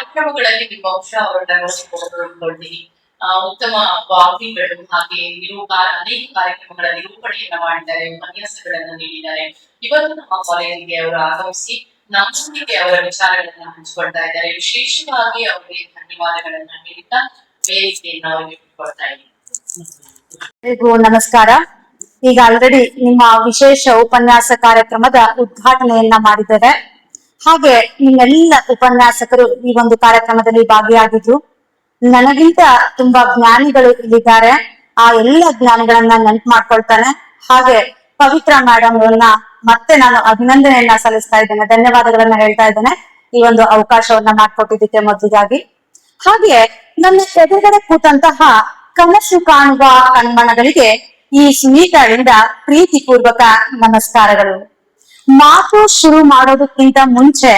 ಕಾರ್ಯಕ್ರಮಗಳಲ್ಲಿ ನಿಮ್ಮ ಅಂಶ ಅವರೊಂದಿಗೆ ಉತ್ತಮ ವಾಗ್ಮಿಗಳು ಹಾಗೆ ಅನೇಕ ಕಾರ್ಯಕ್ರಮಗಳ ನಿರೂಪಣೆಯನ್ನ ಮಾಡಿದ್ದಾರೆ, ಉಪನ್ಯಾಸಗಳನ್ನ ನೀಡಿದ್ದಾರೆ. ಇವತ್ತು ನಮ್ಮ ಕಾಲೇಜಿಗೆ ಅವರು ಆಗಮಿಸಿ ನಮ್ಮೊಂದಿಗೆ ಅವರ ವಿಚಾರಗಳನ್ನ ಹಂಚಿಕೊಳ್ತಾ ಇದ್ದಾರೆ. ವಿಶೇಷವಾಗಿ ಅವರಿಗೆ ಧನ್ಯವಾದಗಳನ್ನ ನೀಡುತ್ತಾ ವೇದಿಕೆಯನ್ನು ಅವರಿಗೆ ಕೊಡ್ತಾ ಇದ್ದೀನಿ. ನಮಸ್ಕಾರ. ಈಗ ಆಲ್ರೆಡಿ ನಿಮ್ಮ ವಿಶೇಷ ಉಪನ್ಯಾಸ ಕಾರ್ಯಕ್ರಮದ ಉದ್ಘಾಟನೆಯನ್ನ ಮಾಡಿದ್ದಾರೆ. ಹಾಗೆ ನಿಮ್ಮೆಲ್ಲ ಉಪನ್ಯಾಸಕರು ಈ ಒಂದು ಕಾರ್ಯಕ್ರಮದಲ್ಲಿ ಭಾಗಿಯಾಗಿದ್ರು. ನನಗಿಂತ ತುಂಬಾ ಜ್ಞಾನಿಗಳು ಇಲ್ಲಿದ್ದಾರೆ. ಆ ಎಲ್ಲ ಜ್ಞಾನಿಗಳನ್ನ ನೆನಪು ಮಾಡ್ಕೊಳ್ತಾನೆ. ಹಾಗೆ ಪವಿತ್ರ ಮೇಡಮ್ ಅವ್ರನ್ನ ಮತ್ತೆ ನಾನು ಅಭಿನಂದನೆಯನ್ನ ಸಲ್ಲಿಸ್ತಾ ಇದ್ದೇನೆ, ಧನ್ಯವಾದಗಳನ್ನ ಹೇಳ್ತಾ ಇದ್ದೇನೆ ಈ ಒಂದು ಅವಕಾಶವನ್ನ ಮಾಡ್ಕೊಟ್ಟಿದ್ದಕ್ಕೆ ಮೊದಲಿಗಾಗಿ. ಹಾಗೆ ನನ್ನ ಎದುರುಗಡೆ ಕೂತಂತಹ ಕನಸು ಕಾಣುವ ಕಣ್ಮಣಗಳಿಗೆ ಈ ಸುನೀತಾಳಿಂದ ಪ್ರೀತಿ ಪೂರ್ವಕ ನಮಸ್ಕಾರಗಳು. ಮಾತು ಶುರು ಮಾಡೋದಕ್ಕಿಂತ ಮುಂಚೆ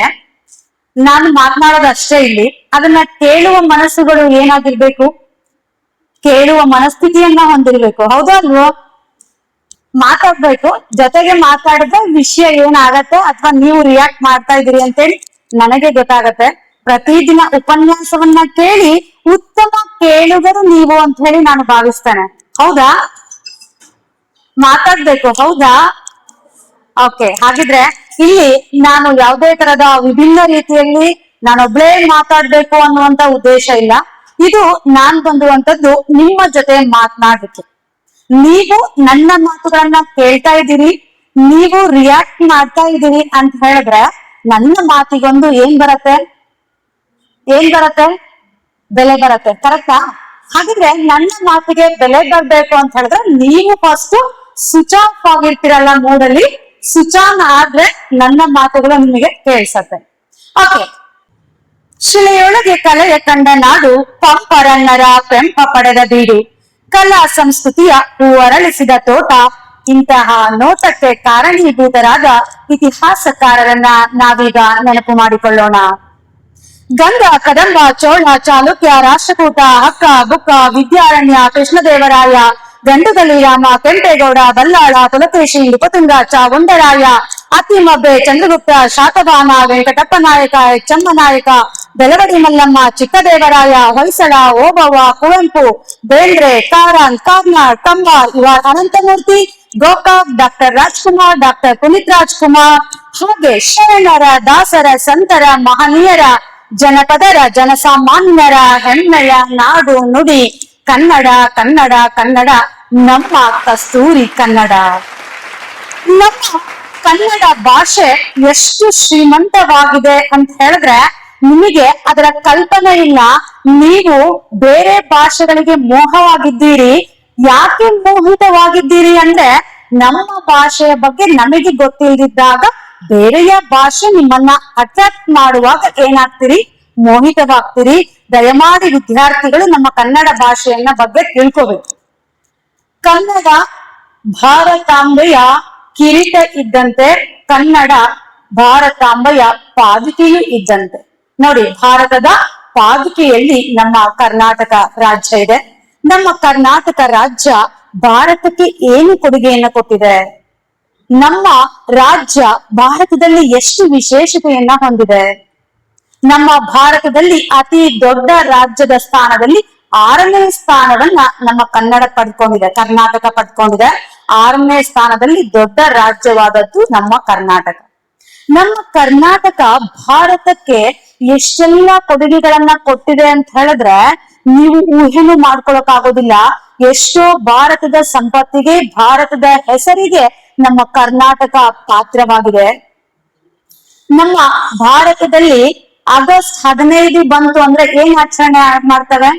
ನಾನು ಮಾತನಾಡೋದಷ್ಟೇ ಇಲ್ಲಿ, ಅದನ್ನ ಕೇಳುವ ಮನಸ್ಸುಗಳು ಏನಾಗಿರ್ಬೇಕು, ಕೇಳುವ ಮನಸ್ಥಿತಿಯನ್ನ ಹೊಂದಿರ್ಬೇಕು. ಹೌದಾ ಅಲ್ವೋ? ಮಾತಾಡ್ಬೇಕು, ಜೊತೆಗೆ ಮಾತಾಡಿದ್ರೆ ವಿಷಯ ಏನಾಗತ್ತೆ ಅಥವಾ ನೀವು ರಿಯಾಕ್ಟ್ ಮಾಡ್ತಾ ಇದೀರಿ ಅಂತೇಳಿ ನನಗೆ ಗೊತ್ತಾಗತ್ತೆ. ಪ್ರತಿದಿನ ಉಪನ್ಯಾಸವನ್ನ ಕೇಳಿ ಉತ್ತಮ ಕೇಳುಗರು ನೀವು ಅಂತ ಹೇಳಿ ನಾನು ಭಾವಿಸ್ತೇನೆ. ಹೌದಾ? ಮಾತಾಡ್ಬೇಕು, ಹೌದಾ? ಓಕೆ, ಹಾಗಿದ್ರೆ ಇಲ್ಲಿ ನಾನು ಯಾವುದೇ ತರದ ವಿಭಿನ್ನ ರೀತಿಯಲ್ಲಿ ನಾನೊಬ್ಳೇ ಮಾತಾಡ್ಬೇಕು ಅನ್ನುವಂತ ಉದ್ದೇಶ ಇಲ್ಲ. ಇದು ನಾನ್ ಬಂದುವಂತದ್ದು ನಿಮ್ಮ ಜೊತೆ ಮಾತನಾಡ್ಲಿಕ್ಕೆ. ನೀವು ನನ್ನ ಮಾತುಗಳನ್ನ ಕೇಳ್ತಾ ಇದ್ದೀರಿ, ನೀವು ರಿಯಾಕ್ಟ್ ಮಾಡ್ತಾ ಇದ್ದೀರಿ ಅಂತ ಹೇಳಿದ್ರೆ ನನ್ನ ಮಾತಿಗೊಂದು ಏನ್ ಬರತ್ತೆ, ಬೆಲೆ ಬರತ್ತೆ. ಕರೆಕ್ಟಾ? ಹಾಗಿದ್ರೆ ನನ್ನ ಮಾತಿಗೆ ಬೆಲೆ ಬರ್ಬೇಕು ಅಂತ ಹೇಳಿದ್ರೆ ನೀವು ಫಸ್ಟ್ ಸ್ವಿಚ್ ಆಫ್ ಆಗಿರ್ತೀರಲ್ಲ ಮೂಡಲ್ಲಿ, ಸ್ವಿಚ್ ಆನ್ ಆದ್ರೆ ನನ್ನ ಮಾತುಗಳು ನಿಮಗೆ ಕೇಳಿಸತ್ತೆ. ಓಕೆ. ಶಿಲೆಯೊಳಗೆ ಕಲೆಯ ಕಂಡ ನಾಡು, ಪಂಪರನ್ನರ ಪೆಂಪ ಪಡೆದ ಬೀಡು, ಕಲಾ ಸಂಸ್ಕೃತಿಯ ಹೂವರಳಿಸಿದ ತೋಟ. ಇಂತಹ ನೋಟಕ್ಕೆ ಕಾರಣೀಭೂತರಾದ ಇತಿಹಾಸಕಾರರನ್ನ ನಾವೀಗ ನೆನಪು ಮಾಡಿಕೊಳ್ಳೋಣ. ಗಂಗ, ಕದಂಬ, ಚೋಳ, ಚಾಲುಕ್ಯ, ರಾಷ್ಟ್ರಕೂಟ, ಹಕ್ಕ, ಬುಕ್ಕ, ವಿದ್ಯಾರಣ್ಯ, ಕೃಷ್ಣದೇವರಾಯ, ಗಂಡುಗಲಿ ರಾಮ, ಕೆಂಪೇಗೌಡ, ಬಲ್ಲಾಳ, ಪುಲಕೇಶಿ, ನೃಪತುಂಗ, ಚಾವುಂಡರಾಯ, ಅತಿಮಬ್ಬೆ, ಚಂದ್ರಗುಪ್ತ, ಶಾತವಾಹನ, ವೆಂಕಟಪ್ಪ ನಾಯಕ, ಚೆಮ್ಮನಾಯಕ, ಬೆಳವಡಿ ಮಲ್ಲಮ್ಮ, ಚಿಕ್ಕದೇವರಾಯ, ಹೊಯ್ಸಳ, ಓಬವ್ವ, ಕುವೆಂಪು, ಬೇಂದ್ರೆ, ಕಾರಂತ್, ಕಾರ್ನಾಡ್, ಕಂಬ, ಇವಾರ್ ಅನಂತಮೂರ್ತಿ, ಗೋಕಾಕ್, ಡಾಕ್ಟರ್ ರಾಜ್ಕುಮಾರ್, ಡಾಕ್ಟರ್ ಪುನೀತ್ ರಾಜ್ಕುಮಾರ್, ಹಾಗೆ ಶರಣರ, ದಾಸರ, ಸಂತರ, ಮಹನೀಯರ, ಜನಪದರ, ಜನಸಾಮಾನ್ಯರ ಹೆಮ್ಮೆಯ ನಾಡು ನುಡಿ ಕನ್ನಡ, ಕನ್ನಡ, ಕನ್ನಡ, ನಮ್ಮ ಕಸ್ತೂರಿ ಕನ್ನಡ. ನಮ್ಮ ಕನ್ನಡ ಭಾಷೆ ಎಷ್ಟು ಶ್ರೀಮಂತವಾಗಿದೆ ಅಂತ ಹೇಳಿದ್ರೆ ನಿಮಗೆ ಅದರ ಕಲ್ಪನೆ ಇಲ್ಲ. ನೀವು ಬೇರೆ ಭಾಷೆಗಳಿಗೆ ಮೋಹವಾಗಿದ್ದೀರಿ. ಯಾಕೆ ಮೋಹಿತವಾಗಿದ್ದೀರಿ ಅಂದ್ರೆ ನಮ್ಮ ಭಾಷೆಯ ಬಗ್ಗೆ ನಮಗೆ ಗೊತ್ತಿಲ್ಲದಿದ್ದಾಗ ಬೇರೆಯ ಭಾಷೆ ನಿಮ್ಮನ್ನ ಅಟ್ರಾಕ್ಟ್ ಮಾಡುವಾಗ ಏನಾಗ್ತೀರಿ, ಮೋಹಿತವಾಗ್ತೀರಿ. ದಯಮಾಡಿ ವಿದ್ಯಾರ್ಥಿಗಳು ನಮ್ಮ ಕನ್ನಡ ಭಾಷೆಯನ್ನ ಬಗ್ಗೆ ತಿಳ್ಕೋಬೇಕು. ಕನ್ನಡ ಭಾರತಾಂಬೆಯ ಕಿರೀಟ ಇದ್ದಂತೆ, ಕನ್ನಡ ಭಾರತಾಂಬೆಯ ಪಾದುಕೆಯೂ ಇದ್ದಂತೆ. ನೋಡಿ, ಭಾರತದ ಪಾದುಕೆಯಲ್ಲಿ ನಮ್ಮ ಕರ್ನಾಟಕ ರಾಜ್ಯ ಇದೆ. ನಮ್ಮ ಕರ್ನಾಟಕ ರಾಜ್ಯ ಭಾರತಕ್ಕೆ ಏನು ಕೊಡುಗೆಯನ್ನ ಕೊಟ್ಟಿದೆ? ನಮ್ಮ ರಾಜ್ಯ ಭಾರತದಲ್ಲಿ ಎಷ್ಟು ವಿಶೇಷತೆಯನ್ನ ಹೊಂದಿದೆ? ನಮ್ಮ ಭಾರತದಲ್ಲಿ ಅತಿ ದೊಡ್ಡ ರಾಜ್ಯದ ಸ್ಥಾನದಲ್ಲಿ 6ನೇ ಸ್ಥಾನವನ್ನ ನಮ್ಮ ಕರ್ನಾಟಕ ಪಡ್ಕೊಂಡಿದೆ. 6ನೇ ಸ್ಥಾನದಲ್ಲಿ ದೊಡ್ಡ ರಾಜ್ಯವಾದದ್ದು ನಮ್ಮ ಕರ್ನಾಟಕ. ನಮ್ಮ ಕರ್ನಾಟಕ ಭಾರತಕ್ಕೆ ಎಷ್ಟೆಲ್ಲ ಕೊಡುಗೆಗಳನ್ನ ಕೊಟ್ಟಿದೆ ಅಂತ ಹೇಳಿದ್ರೆ ನೀವು ಊಹೆನೂ ಮಾಡ್ಕೊಳಕ್ ಆಗೋದಿಲ್ಲ. ಎಷ್ಟೋ ಭಾರತದ ಸಂಪತ್ತಿಗೆ, ಭಾರತದ ಹೆಸರಿಗೆ ನಮ್ಮ ಕರ್ನಾಟಕ ಪಾತ್ರವಾಗಿದೆ. ನಮ್ಮ ಭಾರತದಲ್ಲಿ ಆಗಸ್ಟ್ 15 ಬಂತು ಅಂದ್ರೆ ಏನ್ ಆಚರಣೆ ಮಾಡ್ತವೆ?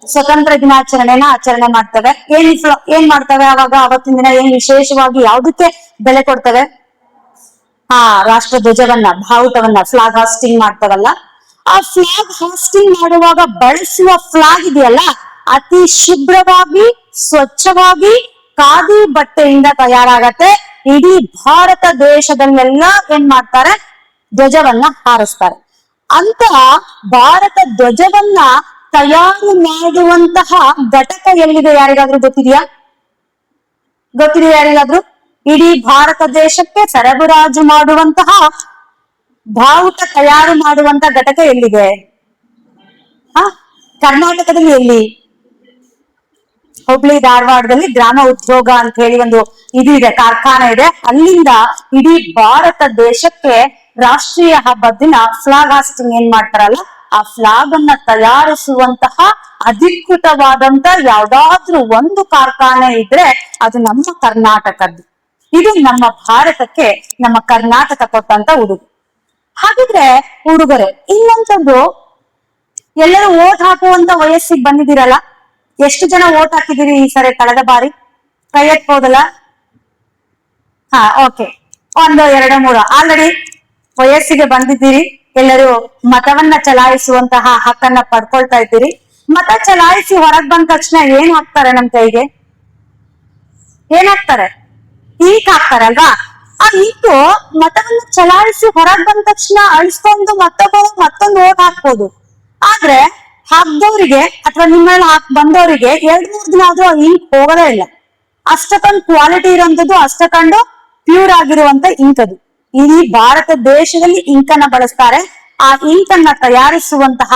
ಸ್ವತಂತ್ರ ದಿನಾಚರಣೆನ ಆಚರಣೆ ಮಾಡ್ತವೆ. ಏನ್ ಮಾಡ್ತವೆ ಅವಾಗ? ಅವತ್ತಿನ ದಿನ ಏನ್ ವಿಶೇಷವಾಗಿ ಯಾವ್ದಕ್ಕೆ ಬೆಲೆ ಕೊಡ್ತವೆ? ರಾಷ್ಟ್ರ ಧ್ವಜವನ್ನ, ಬಾವುಟವನ್ನ, ಫ್ಲಾಗ್ ಹಾಸ್ಟಿಂಗ್ ಮಾಡ್ತಾವಲ್ಲ. ಆ ಫ್ಲಾಗ್ ಹಾಸ್ಟಿಂಗ್ ಮಾಡುವಾಗ ಬಳಸುವ ಫ್ಲಾಗ್ ಇದೆಯಲ್ಲ, ಅತಿ ಶುಭ್ರವಾಗಿ, ಸ್ವಚ್ಛವಾಗಿ ಖಾದಿ ಬಟ್ಟೆಯಿಂದ ತಯಾರಾಗತ್ತೆ. ಇಡೀ ಭಾರತ ದೇಶದಲ್ಲೆಲ್ಲ ಏನ್ ಮಾಡ್ತಾರೆ? ಧ್ವಜವನ್ನ ಹಾರಿಸ್ತಾರೆ. ಅಂತ ಭಾರತ ಧ್ವಜವನ್ನ ತಯಾರು ಮಾಡುವಂತಹ ಘಟಕ ಎಲ್ಲಿದೆ? ಯಾರಿಗಾದ್ರೂ ಗೊತ್ತಿದೆಯಾ? ಯಾರಿಗಾದ್ರೂ? ಇಡೀ ಭಾರತ ದೇಶಕ್ಕೆ ಸರಬರಾಜು ಮಾಡುವಂತಹ ಬಾವುಟ ತಯಾರು ಮಾಡುವಂತ ಘಟಕ ಎಲ್ಲಿದೆ? ಹ ಕರ್ನಾಟಕದಲ್ಲಿ ಎಲ್ಲಿ? ಹುಬ್ಳಿ ಧಾರವಾಡದಲ್ಲಿ ಗ್ರಾಮ ಉದ್ಯೋಗ ಅಂತ ಹೇಳಿ ಒಂದು ಇದು ಇದೆ, ಕಾರ್ಖಾನೆ ಇದೆ. ಅಲ್ಲಿಂದ ಇಡೀ ಭಾರತ ದೇಶಕ್ಕೆ ರಾಷ್ಟ್ರೀಯ ಹಬ್ಬದ ದಿನ ಫ್ಲಾಗ್ ಹಾಸ್ಟಿಂಗ್ ಏನ್ ಮಾಡ್ತಾರಲ್ಲ, ಆ ಫ್ಲಾಗ್ ಅನ್ನ ತಯಾರಿಸುವಂತಹ ಅಧಿಕೃತವಾದಂತ ಯಾವ್ದಾದ್ರೂ ಒಂದು ಕಾರ್ಖಾನೆ ಇದ್ರೆ ಅದು ನಮ್ಮ ಕರ್ನಾಟಕದ್ದು. ಇದು ನಮ್ಮ ಭಾರತಕ್ಕೆ ನಮ್ಮ ಕರ್ನಾಟಕ ಕೊಟ್ಟಂತ ಉಡುಗೆ. ಹಾಗಿದ್ರೆ ಉಡುಗೊರೆ ಇನ್ನೊಂದು, ಎಲ್ಲರೂ ಓಟ್ ಹಾಕುವಂತ ವಯಸ್ಸಿಗೆ ಬಂದಿದ್ದೀರಲ್ಲ, ಎಷ್ಟು ಜನ ಓಟ್ ಹಾಕಿದಿರಿ ಈ ಸರಿ ಕಳೆದ ಬಾರಿ? ಕೈ ಎತ್ಬೋದಲ್ಲ? ಹಾ, ಓಕೆ. 1, 2, 3 ಆಲ್ರೆಡಿ ವಯಸ್ಸಿಗೆ ಬಂದಿದ್ದೀರಿ. ಎಲ್ಲರೂ ಮತವನ್ನ ಚಲಾಯಿಸುವಂತಹ ಹಕ್ಕನ್ನ ಪಡ್ಕೊಳ್ತಾ ಇದ್ದೀರಿ. ಮತ ಚಲಾಯಿಸಿ ಹೊರಗ್ ಬಂದ ತಕ್ಷಣ ಏನ್ ಹಾಕ್ತಾರೆ ನಮ್ ಕೈಗೆ? ಏನ್ ಹಾಕ್ತಾರೆ? ಇಂಕ್ ಹಾಕ್ತಾರಲ್ವಾ? ಆ ಇಂಕು ಮತವನ್ನ ಚಲಾಯಿಸಿ ಹೊರಗ್ ಬಂದ ತಕ್ಷಣ ಅಳಿಸ್ಕೊಂಡು ಮತ್ತೊಂದು ಓಟ್ ಹಾಕ್ಬೋದು. ಆದ್ರೆ ಹಾಕ್ದವ್ರಿಗೆ ಅಥವಾ ನಿಮ್ಮಲ್ಲಿ ಬಂದವರಿಗೆ 2-3 ದಿನ ಆದ್ರೂ ಆ ಇಂಕ್ ಹೋಗೋದೇ ಇಲ್ಲ. ಅಷ್ಟಕ್ಕೊಂದು ಕ್ವಾಲಿಟಿ ಇರುವಂತದ್ದು, ಅಷ್ಟಕೊಂಡು ಪ್ಯೂರ್ ಆಗಿರುವಂತ ಇಂಕ್ ಅದು. ಇಡೀ ಭಾರತ ದೇಶದಲ್ಲಿ ಇಂಕ್ ಅನ್ನ ಬಳಸ್ತಾರೆ. ಆ ಇಂಕ್ ಅನ್ನ ತಯಾರಿಸುವಂತಹ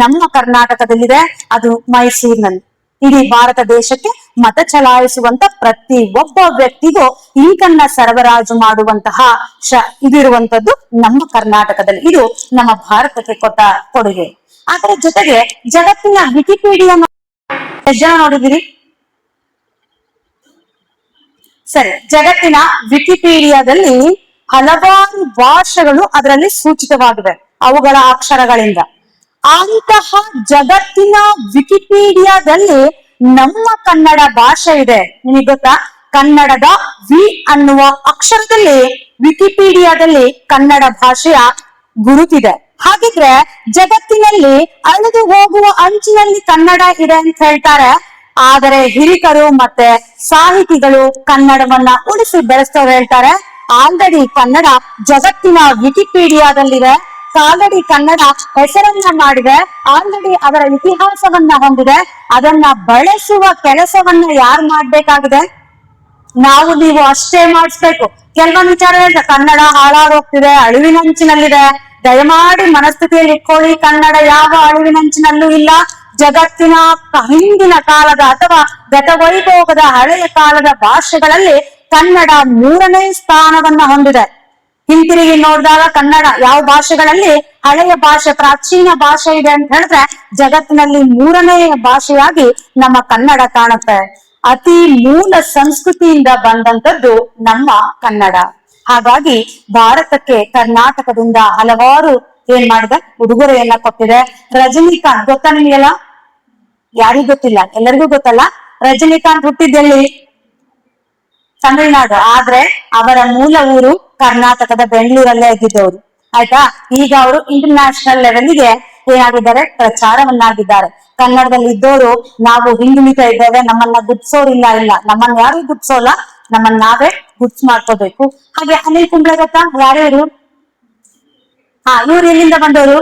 ನಮ್ಮ ಕರ್ನಾಟಕದಲ್ಲಿದೆ, ಅದು ಮೈಸೂರಿನಲ್ಲಿ. ಇಡೀ ಭಾರತ ದೇಶಕ್ಕೆ ಮತ ಚಲಾಯಿಸುವಂತ ಪ್ರತಿ ಒಬ್ಬ ವ್ಯಕ್ತಿಗೂ ಇಂಕ್ ಅನ್ನ ಸರಬರಾಜು ಮಾಡುವಂತಹ ಇದಿರುವಂತದ್ದು ನಮ್ಮ ಕರ್ನಾಟಕದಲ್ಲಿ. ಇದು ನಮ್ಮ ಭಾರತಕ್ಕೆ ಕೊಟ್ಟ ಕೊಡುಗೆ. ಅದರ ಜೊತೆಗೆ ಜಗತ್ತಿನ ವಿಕಿಪೀಡಿಯಾ ಎಷ್ಟು ಜನ ನೋಡಿದಿರಿ? ಸರಿ, ಜಗತ್ತಿನ ವಿಕಿಪೀಡಿಯಾದಲ್ಲಿ ಹಲವಾರು ಭಾಷೆಗಳು ಅದರಲ್ಲಿ ಸೂಚಿತವಾಗಿವೆ ಅವುಗಳ ಅಕ್ಷರಗಳಿಂದ. ಅಂತಹ ಜಗತ್ತಿನ ವಿಕಿಪೀಡಿಯಾದಲ್ಲಿ ನಮ್ಮ ಕನ್ನಡ ಭಾಷೆ ಇದೆ. ನಿಮಗೆ ಗೊತ್ತಾ? ಕನ್ನಡದ ವಿ ಅನ್ನುವ ಅಕ್ಷರದಲ್ಲಿ ವಿಕಿಪೀಡಿಯಾದಲ್ಲಿ ಕನ್ನಡ ಭಾಷೆಯ ಗುರುತಿದೆ. ಹಾಗಿದ್ರೆ ಜಗತ್ತಿನಲ್ಲಿ ಅಳಿದು ಹೋಗುವ ಅಂಚಿನಲ್ಲಿ ಕನ್ನಡ ಇದೆ ಅಂತ ಹೇಳ್ತಾರೆ. ಆದರೆ ಹಿರಿಕರು ಮತ್ತೆ ಸಾಹಿತಿಗಳು ಕನ್ನಡವನ್ನ ಉಳಿಸಿ ಬೆಳೆಸ್ತವ್ರು ಹೇಳ್ತಾರೆ, ಆಲ್ರೆಡಿ ಕನ್ನಡ ಜಗತ್ತಿನ ವಿಕಿಪೀಡಿಯಾದಲ್ಲಿದೆ, ಆಲ್ರೆಡಿ ಕನ್ನಡ ಹೆಸರನ್ನ ಮಾಡಿದೆ, ಆಲ್ರೆಡಿ ಅದರ ಇತಿಹಾಸವನ್ನ ಹೊಂದಿದೆ. ಅದನ್ನ ಬಳಸುವ ಕೆಲಸವನ್ನ ಯಾರು ಮಾಡ್ಬೇಕಾಗಿದೆ? ನಾವು ನೀವು ಅಷ್ಟೇ ಮಾಡಿಸ್ಬೇಕು. ಕೆಲವೊಂದು ವಿಚಾರ ಹೇಳ್ತಾರೆ, ಕನ್ನಡ ಹಾಳಾಗೋಗ್ತಿದೆ, ಅಳಿವಿನಂಚಿನಲ್ಲಿದೆ. ದಯಮಾಡಿ ಮನಸ್ಥಿತಿಯಲ್ಲಿ ಇಟ್ಕೊಳ್ಳಿ, ಕನ್ನಡ ಯಾವ ಅಳಿವಿನಂಚಿನಲ್ಲೂ ಇಲ್ಲ. ಜಗತ್ತಿನ ಹಿಂದಿನ ಕಾಲದ ಅಥವಾ ಗತವೈಭೋಗದ ಹಳೆಯ ಕಾಲದ ಭಾಷೆಗಳಲ್ಲಿ ಕನ್ನಡ 3ನೇ ಸ್ಥಾನವನ್ನ ಹೊಂದಿದೆ. ಹಿಂತಿರುಗಿ ನೋಡಿದಾಗ ಕನ್ನಡ ಯಾವ ಭಾಷೆಗಳಲ್ಲಿ ಹಳೆಯ ಭಾಷೆ, ಪ್ರಾಚೀನ ಭಾಷೆ ಇದೆ ಅಂತ ಹೇಳಿದ್ರೆ ಜಗತ್ತಿನಲ್ಲಿ 3ನೇ ಭಾಷೆಯಾಗಿ ನಮ್ಮ ಕನ್ನಡ ಕಾಣುತ್ತೆ. ಅತಿ ಮೂಲ ಸಂಸ್ಕೃತಿಯಿಂದ ಬಂದಂತದ್ದು ನಮ್ಮ ಕನ್ನಡ. ಹಾಗಾಗಿ ಭಾರತಕ್ಕೆ ಕರ್ನಾಟಕದಿಂದ ಹಲವಾರು ಏನ್ ಮಾಡಿದೆ, ಉಡುಗೊರೆಯನ್ನ ಕೊಟ್ಟಿದೆ. ರಜನಿಕಾಂತ್ ಗೊತ್ತಾ ನಿಮಗೆಲ್ಲ? ಯಾರಿಗೂ ಗೊತ್ತಿಲ್ಲ, ಎಲ್ಲರಿಗೂ ಗೊತ್ತಲ್ಲ. ರಜನಿಕಾಂತ್ ಹುಟ್ಟಿದ್ದೆಲ್ಲಿ? ತಮಿಳುನಾಡು. ಆದ್ರೆ ಅವರ ಮೂಲ ಊರು ಕರ್ನಾಟಕದ ಬೆಂಗಳೂರಲ್ಲೇ ಇದ್ದಿದ್ದವರು. ಆಯ್ತಾ? ಈಗ ಅವರು ಇಂಟರ್ನ್ಯಾಷನಲ್ ಲೆವೆಲ್ಗೆ ಏನಾಗಿದ್ದಾರೆ, ಪ್ರಚಾರವನ್ನಾಗಿದ್ದಾರೆ. ಕನ್ನಡದಲ್ಲಿ ಇದ್ದವರು ನಾವು ಹಿಂದುಳಿತಾ ಇದ್ದೇವೆ, ನಮ್ಮನ್ನ ಗುಡ್ಸೋರಿಲ್ಲ. ಇಲ್ಲ, ನಮ್ಮನ್ನ ಯಾರು ಗುಡ್ಸೋಲ್ಲ, ನಮ್ಮನ್ನ ನಾವೇ ಗುಡ್ಸ್ ಮಾಡ್ಕೋಬೇಕು. ಹಾಗೆ ಅನಿಲ್ ಕುಂಬ್ಳೆ ಗೊತ್ತಾ? ಯಾರು ಇವರು? ಇವ್ರು ಎಲ್ಲಿಂದ ಬಂದವರು?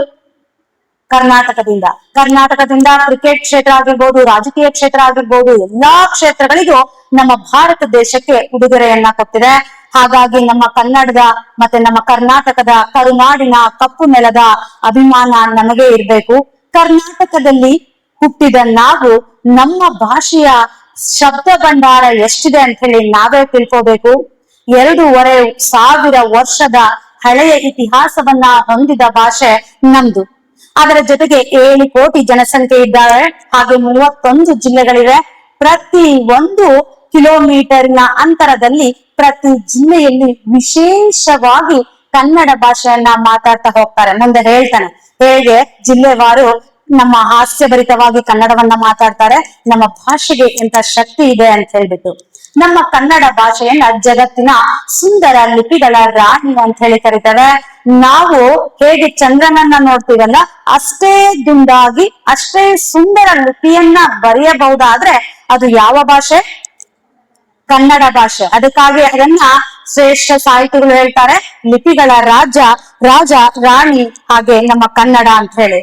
ಕರ್ನಾಟಕದಿಂದ. ಕರ್ನಾಟಕದಿಂದ ಕ್ರಿಕೆಟ್ ಕ್ಷೇತ್ರ ಆಗಿರ್ಬೋದು, ರಾಜಕೀಯ ಕ್ಷೇತ್ರ ಆಗಿರ್ಬೋದು, ಎಲ್ಲಾ ಕ್ಷೇತ್ರಗಳಿಗೂ ನಮ್ಮ ಭಾರತ ದೇಶಕ್ಕೆ ಉಡುಗೊರೆಯನ್ನ ಕೊಟ್ಟಿದೆ. ಹಾಗಾಗಿ ನಮ್ಮ ಕನ್ನಡದ ಮತ್ತೆ ನಮ್ಮ ಕರ್ನಾಟಕದ ಕರುನಾಡಿನ ಕಪ್ಪು ನೆಲದ ಅಭಿಮಾನ ನಮಗೆ ಇರ್ಬೇಕು. ಕರ್ನಾಟಕದಲ್ಲಿ ಹುಟ್ಟಿದ ನಾವು ನಮ್ಮ ಭಾಷೆಯ ಶಬ್ದ ಭಂಡಾರ ಎಷ್ಟಿದೆ ಅಂತ ಹೇಳಿ ನಾವೇ ತಿಳ್ಕೋಬೇಕು. 2,500 ವರ್ಷದ ಹಳೆಯ ಇತಿಹಾಸವನ್ನ ಹೊಂದಿದ ಭಾಷೆ ನಮ್ದು. ಅದರ ಜೊತೆಗೆ 7 ಕೋಟಿ ಜನಸಂಖ್ಯೆ ಇದ್ದಾರೆ. ಹಾಗೆ 31 ಜಿಲ್ಲೆಗಳಿವೆ. ಪ್ರತಿ 1 ಕಿಲೋಮೀಟರ್ನ ಅಂತರದಲ್ಲಿ ಪ್ರತಿ ಜಿಲ್ಲೆಯಲ್ಲಿ ವಿಶೇಷವಾಗಿ ಕನ್ನಡ ಭಾಷೆಯನ್ನ ಮಾತಾಡ್ತಾ ಹೋಗ್ತಾರೆ. ಮುಂದೆ ಹೇಳ್ತಾನೆ ಹೇಗೆ ಜಿಲ್ಲೆವಾರು ನಮ್ಮ ಹಾಸ್ಯಭರಿತವಾಗಿ ಕನ್ನಡವನ್ನ ಮಾತಾಡ್ತಾರೆ, ನಮ್ಮ ಭಾಷೆಗೆ ಎಂತ ಶಕ್ತಿ ಇದೆ ಅಂತ ಹೇಳ್ಬಿಟ್ಟು. ನಮ್ಮ ಕನ್ನಡ ಭಾಷೆಯನ್ನ ಜಗತ್ತಿನ ಸುಂದರ ಲಿಪಿಗಳ ರಾಣಿ ಅಂತ ಹೇಳಿ ಕರೀತಾರೆ. ನಾವು ಹೇಗೆ ಚಂದ್ರನನ್ನ ನೋಡ್ತೀವಲ್ಲ, ಅಷ್ಟೇ ದುಂಡಾಗಿ ಅಷ್ಟೇ ಸುಂದರ ಲಿಪಿಯನ್ನ ಬರೆಯಬಹುದಾದ್ರೆ ಅದು ಯಾವ ಭಾಷೆ? ಕನ್ನಡ ಭಾಷೆ. ಅದಕ್ಕಾಗಿ ಅದನ್ನ ಶ್ರೇಷ್ಠ ಸಾಹಿತಿಗಳು ಹೇಳ್ತಾರೆ, ಲಿಪಿಗಳ ರಾಜ ರಾಣಿ ಹಾಗೆ ನಮ್ಮ ಕನ್ನಡ ಅಂತ ಹೇಳಿ.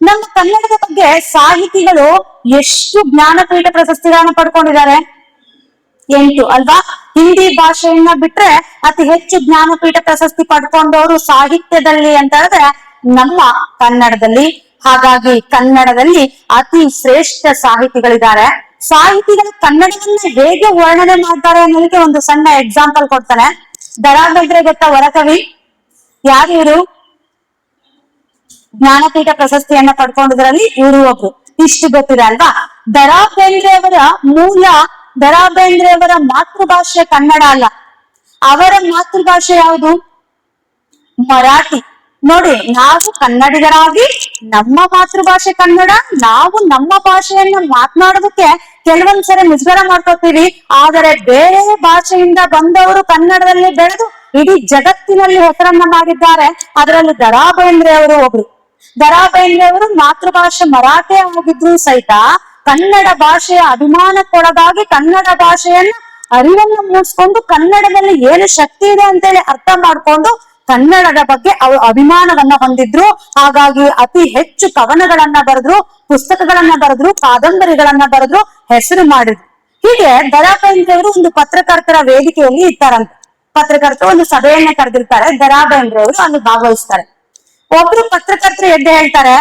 ನಮ್ಮ ಕನ್ನಡದ ಬಗ್ಗೆ ಸಾಹಿತಿಗಳು ಎಷ್ಟು ಜ್ಞಾನಪೀಠ ಪ್ರಶಸ್ತಿಗಳನ್ನ ಪಡ್ಕೊಂಡಿದ್ದಾರೆ? 8 ಅಲ್ವಾ? ಹಿಂದಿ ಭಾಷೆಯನ್ನ ಬಿಟ್ರೆ ಅತಿ ಹೆಚ್ಚು ಜ್ಞಾನಪೀಠ ಪ್ರಶಸ್ತಿ ಪಡ್ಕೊಂಡವರು ಸಾಹಿತ್ಯದಲ್ಲಿ ಅಂತ ಹೇಳಿದ್ರೆ ನಮ್ಮ ಕನ್ನಡದಲ್ಲಿ. ಹಾಗಾಗಿ ಕನ್ನಡದಲ್ಲಿ ಅತಿ ಶ್ರೇಷ್ಠ ಸಾಹಿತಿಗಳಿದ್ದಾರೆ. ಸಾಹಿತಿಗಳು ಕನ್ನಡವನ್ನ ಹೇಗೆ ವರ್ಣನೆ ಮಾಡ್ತಾರೆ ಅನ್ನೋದಕ್ಕೆ ಒಂದು ಸಣ್ಣ ಎಕ್ಸಾಂಪಲ್ ಕೊಡ್ತಾನೆ. ದರಾ ಬೇಂದ್ರೆ ಗೊತ್ತಾ, ವರಕವಿ? ಯಾರು ಇವರು? ಜ್ಞಾನಪೀಠ ಪ್ರಶಸ್ತಿಯನ್ನ ಪಡ್ಕೊಂಡಿದ್ರಲ್ಲಿ ಇವರು ಒಬ್ರು. ಇಷ್ಟು ಗೊತ್ತಿದೆ ಅಲ್ವಾ? ದರಾ ಬೇಂದ್ರೆ ಅವರ ದರಾ ಬೇಂದ್ರೆ ಅವರ ಮಾತೃಭಾಷೆ ಕನ್ನಡ ಅಲ್ಲ. ಅವರ ಮಾತೃಭಾಷೆ ಯಾವುದು? ಮರಾಠಿ. ನೋಡಿ, ನಾವು ಕನ್ನಡಿಗರಾಗಿ ನಮ್ಮ ಮಾತೃಭಾಷೆ ಕನ್ನಡ, ನಾವು ನಮ್ಮ ಭಾಷೆಯನ್ನ ಮಾತನಾಡೋದಕ್ಕೆ ಕೆಲವೊಂದ್ಸರಿ ಮುಜುಗರ ಮಾಡ್ಕೋತೀವಿ. ಆದರೆ ಬೇರೆ ಭಾಷೆಯಿಂದ ಬಂದವರು ಕನ್ನಡದಲ್ಲಿ ಬೆಳೆದು ಇಡೀ ಜಗತ್ತಿನಲ್ಲಿ ಹೆಸರನ್ನ ಮಾಡಿದ್ದಾರೆ. ಅದರಲ್ಲಿ ದರಾ ಬೇಂದ್ರೆ ಅವರು ಒಬ್ರು. ದರಾ ಬೇಂದ್ರೆ ಅವರು ಮಾತೃಭಾಷೆ ಮರಾಠಿ ಆಗಿದ್ರು ಸಹಿತ ಕನ್ನಡ ಭಾಷೆಯ ಅಭಿಮಾನಕ್ಕೊಳಗಾಗಿ ಕನ್ನಡ ಭಾಷೆಯನ್ನ ಅರಿವನ್ನು ಮೂಡಿಸ್ಕೊಂಡು ಕನ್ನಡದಲ್ಲಿ ಏನು ಶಕ್ತಿ ಇದೆ ಅಂತೇಳಿ ಅರ್ಥ ಮಾಡ್ಕೊಂಡು ಕನ್ನಡದ ಬಗ್ಗೆ ಅವರು ಅಭಿಮಾನವನ್ನ ಹೊಂದಿದ್ರು. ಹಾಗಾಗಿ ಅತಿ ಹೆಚ್ಚು ಕವನಗಳನ್ನ ಬರೆದ್ರು, ಪುಸ್ತಕಗಳನ್ನ ಬರೆದ್ರು, ಕಾದಂಬರಿಗಳನ್ನ ಬರೆದ್ರು, ಹೆಸರು ಮಾಡಿದ್ರು. ಹೀಗೆ ದರಾ ಬೇಂದ್ರೆ ಅವರು ಒಂದು ಪತ್ರಕರ್ತರ ವೇದಿಕೆಯಲ್ಲಿ ಇರ್ತಾರಂತೆ. ಪತ್ರಕರ್ತರು ಒಂದು ಸಭೆಯನ್ನ ಕರೆದಿರ್ತಾರೆ. ದರಾ ಬೇಂದ್ರೆ ಅವರು ಅಲ್ಲಿ ಭಾಗವಹಿಸ್ತಾರೆ. ಒಬ್ರು ಪತ್ರಕರ್ತರು ಎದ್ದು ಹೇಳ್ತಾರೆ,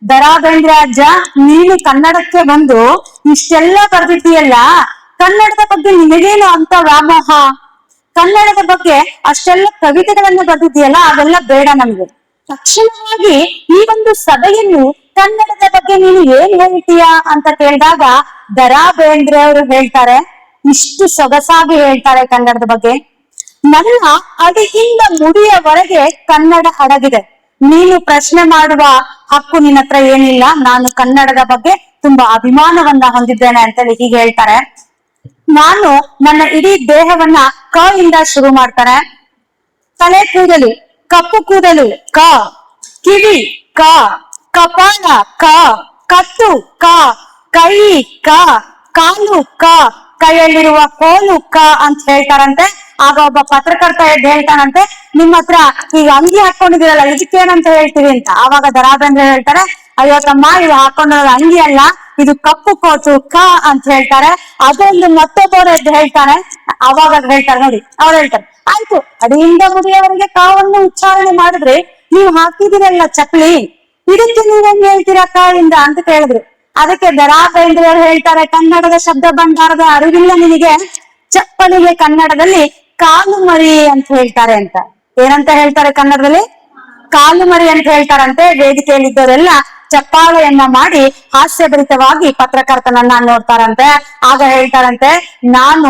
ದರಾ ಬೇಂದ್ರೆ ಅಜ್ಜ, ನೀನು ಕನ್ನಡಕ್ಕೆ ಬಂದು ಇಷ್ಟೆಲ್ಲ ಬರೆದಿದ್ದೀಯಲ್ಲ, ಕನ್ನಡದ ಬಗ್ಗೆ ನಿನಗೇನು ಅಂತ ವ್ಯಾಮೋಹ? ಕನ್ನಡದ ಬಗ್ಗೆ ಅಷ್ಟೆಲ್ಲ ಕವಿತೆಗಳನ್ನ ಬರೆದಿದ್ದೀಯಲ್ಲ, ಅದೆಲ್ಲ ಬೇಡ ನಮ್ಗೆ. ತಕ್ಷಣವಾಗಿ ಈ ಒಂದು ಸಭೆಯನ್ನು ಕನ್ನಡದ ಬಗ್ಗೆ ನೀನು ಏನ್ ಹೇಳ್ತೀಯಾ ಅಂತ ಕೇಳಿದಾಗ ದರಾ ಬೇಂದ್ರೆ ಅವರು ಹೇಳ್ತಾರೆ, ಇಷ್ಟು ಸೊಗಸಾಗಿ ಹೇಳ್ತಾರೆ ಕನ್ನಡದ ಬಗ್ಗೆ. ನನ್ನ ಅಡಿಯಿಂದ ಮುಡಿಯವರೆಗೆ ಕನ್ನಡ ಅಡಗಿದೆ. ನೀನು ಪ್ರಶ್ನೆ ಮಾಡುವ ಹಕ್ಕು ನಿನ್ನ ಹತ್ರ ಏನಿಲ್ಲ. ನಾನು ಕನ್ನಡದ ಬಗ್ಗೆ ತುಂಬಾ ಅಭಿಮಾನವನ್ನ ಹೊಂದಿದ್ದೇನೆ ಅಂತೇಳಿ ಹೀಗೆ ಹೇಳ್ತಾರೆ. ನಾನು ನನ್ನ ಇಡೀ ದೇಹವನ್ನ ಕ ಇಂದ ಶುರು ಮಾಡ್ತಾರೆ. ತಲೆ ಕೂದಲು, ಕಪ್ಪು ಕೂದಲು ಕ, ಕಿವಿ ಕ, ಕಪಾಲ ಕ, ಕತ್ತು ಕ, ಕೈ ಕ, ಕಾಲು ಕ, ಕೈಯಲ್ಲಿರುವ ಕೋಲು ಕ ಅಂತ ಹೇಳ್ತಾರಂತೆ. ಆಗ ಒಬ್ಬ ಪತ್ರಕರ್ತ ಎದ್ದು ಹೇಳ್ತಾನಂತೆ, ನಿಮ್ಮ ಹತ್ರ ಈಗ ಅಂಗಿ ಹಾಕೊಂಡಿದಿರಲ್ಲ, ಇದಕ್ಕೇನಂತ ಹೇಳ್ತೀವಿ ಅಂತ. ಆವಾಗ ದರಾ ಬೇಂದ್ರೆ ಹೇಳ್ತಾರೆ, ಅಯ್ಯೋ ತಮ್ಮ, ಇದು ಹಾಕೊಂಡಿರೋ ಅಂಗಿ ಅಲ್ಲ, ಇದು ಕಪ್ಪು ಕೋಟು ಕ ಅಂತ ಹೇಳ್ತಾರೆ. ಅದೊಂದು ಮತ್ತೊಬ್ಬರು ಎದ್ದು ಹೇಳ್ತಾರೆ. ಅವಾಗ ಹೇಳ್ತಾರೆ ನೋಡಿ, ಅವ್ರು ಹೇಳ್ತಾರೆ, ಆಯ್ತು, ಅಡಿಯಿಂದ ಮುಡಿಯವರೆಗೆ ಕಾವನ್ನು ಉಚ್ಚಾರಣೆ ಮಾಡಿದ್ರೆ ನೀವು ಹಾಕಿದಿರಲ್ಲ ಚಪ್ಲಿ, ಇದಕ್ಕೆ ನೀವೇನ್ ಹೇಳ್ತೀರಾ ಕ ಇಂದ ಅಂತ ಕೇಳಿದ್ರು. ಅದಕ್ಕೆ ದರಾ ಬೇಂದ್ರೆ ಅವರು ಹೇಳ್ತಾರೆ, ಕನ್ನಡದ ಶಬ್ದ ಭಂಡಾರದ ಅರಿವಿಲ್ಲ ನಿನಗೆ, ಚಪ್ಪಲಿಗೆ ಕನ್ನಡದಲ್ಲಿ ಕಾಲು ಮರಿ ಅಂತ ಹೇಳ್ತಾರೆ ಅಂತ. ಏನಂತ ಹೇಳ್ತಾರೆ ಕನ್ನಡದಲ್ಲಿ? ಕಾಲು ಮರಿ ಅಂತ ಹೇಳ್ತಾರಂತೆ. ವೇದಿಕೆಯಲ್ಲಿದ್ದವರೆಲ್ಲ ಚಪ್ಪಾಳೆಯನ್ನ ಮಾಡಿ ಹಾಸ್ಯಭರಿತವಾಗಿ ಪತ್ರಕರ್ತನನ್ನ ನೋಡ್ತಾರಂತೆ. ಆಗ ಹೇಳ್ತಾರಂತೆ, ನಾನು